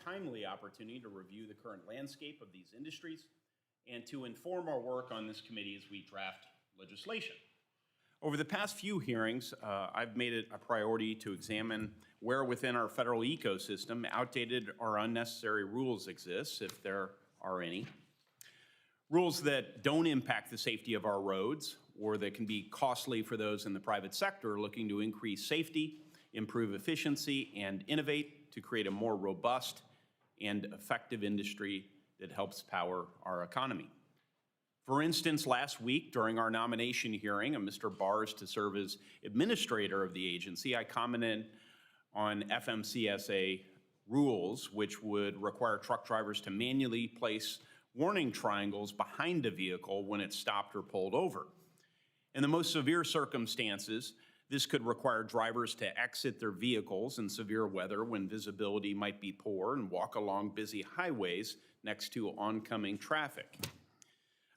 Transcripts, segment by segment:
timely opportunity to review the current landscape of these industries and to inform our work on this committee as we draft legislation. Over the past few hearings, I've made it a priority to examine where within our federal ecosystem outdated or unnecessary rules exist, if there are any. Rules that don't impact the safety of our roads or that can be costly for those in the private sector looking to increase safety, improve efficiency, and innovate to create a more robust and effective industry that helps power our economy. For instance, last week during our nomination hearing of Mr. Bars to serve as administrator of the agency, I commented on FMCSA rules which would require truck drivers to manually place warning triangles behind a vehicle when it's stopped or pulled over. In the most severe circumstances, this could require drivers to exit their vehicles in severe weather when visibility might be poor and walk along busy highways next to oncoming traffic.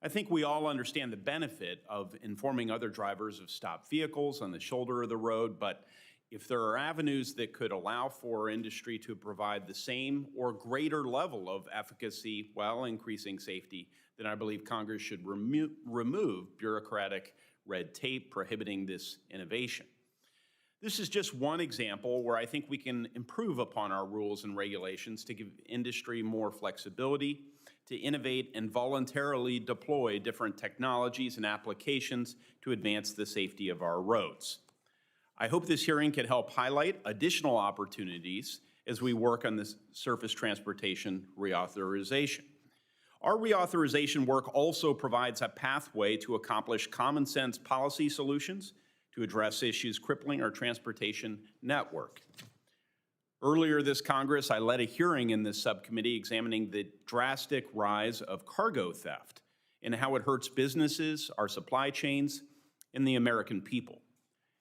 I think we all understand the benefit of informing other drivers of stopped vehicles on the shoulder of the road, but if there are avenues that could allow for industry to provide the same or greater level of efficacy while increasing safety, then I believe Congress should remove bureaucratic red tape prohibiting this innovation. This is just one example where I think we can improve upon our rules and regulations to give industry more flexibility, to innovate and voluntarily deploy different technologies and applications to advance the safety of our roads. I hope this hearing can help highlight additional opportunities as we work on this surface transportation reauthorization. Our reauthorization work also provides a pathway to accomplish common sense policy solutions to address issues crippling our transportation network. Earlier this Congress, I led a hearing in this subcommittee examining the drastic rise of cargo theft and how it hurts businesses, our supply chains, and the American people.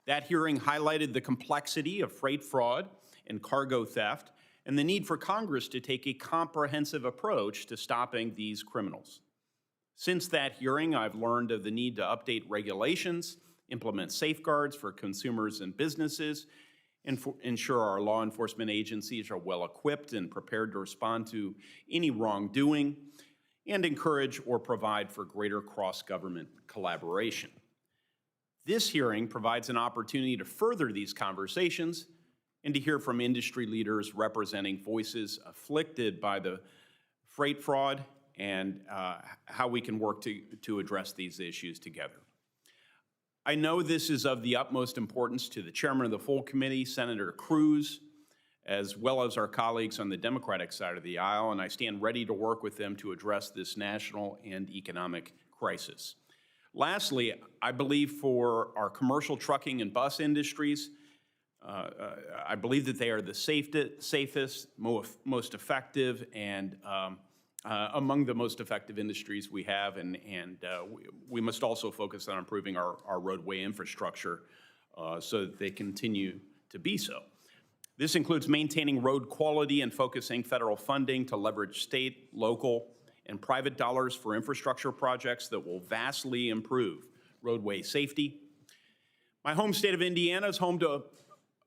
That hearing highlighted the complexity of freight fraud and cargo theft and the need for Congress to take a comprehensive approach to stopping these criminals. Since that hearing, I've learned of the need to update regulations, implement safeguards for consumers and businesses, and ensure our law enforcement agencies are well equipped and prepared to respond to any wrongdoing, and encourage or provide for greater cross-government collaboration. This hearing provides an opportunity to further these conversations and to hear from industry leaders representing voices afflicted by the freight fraud and how we can work to address these issues together. I know this is of the utmost importance to the chairman of the full committee, Senator Cruz, as well as our colleagues on the Democratic side of the aisle, and I stand ready to work with them to address this national and economic crisis. Lastly, I believe for our commercial trucking and bus industries, I believe that they are the safest, most effective, and among the most effective industries we have, and we must also focus on improving our roadway infrastructure so that they continue to be so. This includes maintaining road quality and focusing federal funding to leverage state, local, and private dollars for infrastructure projects that will vastly improve roadway safety. My home state of Indiana is home to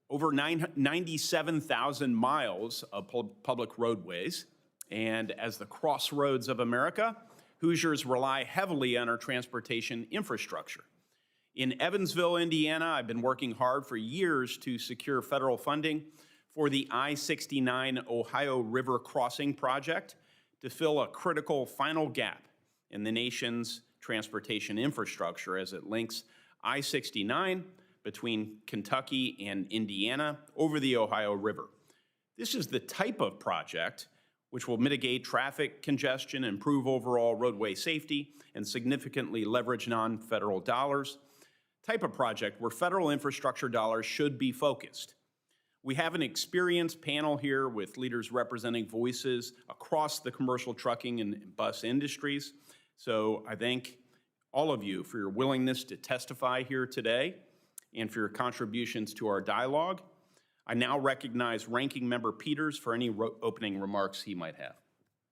over 97,000 miles of public roadways. And as the crossroads of America, Hoosiers rely heavily on our transportation infrastructure. In Evansville, Indiana, I've been working hard for years to secure federal funding for the I-69 Ohio River Crossing project to fill a critical final gap in the nation's transportation infrastructure as it links I-69 between Kentucky and Indiana over the Ohio River. This is the type of project which will mitigate traffic congestion, improve overall roadway safety, and significantly leverage non-federal dollars. Type of project where federal infrastructure dollars should be focused. We have an experienced panel here with leaders representing voices across the commercial trucking and bus industries. So I thank all of you for your willingness to testify here today and for your contributions to our dialogue. I now recognize Ranking Member Peters for any opening remarks he might have.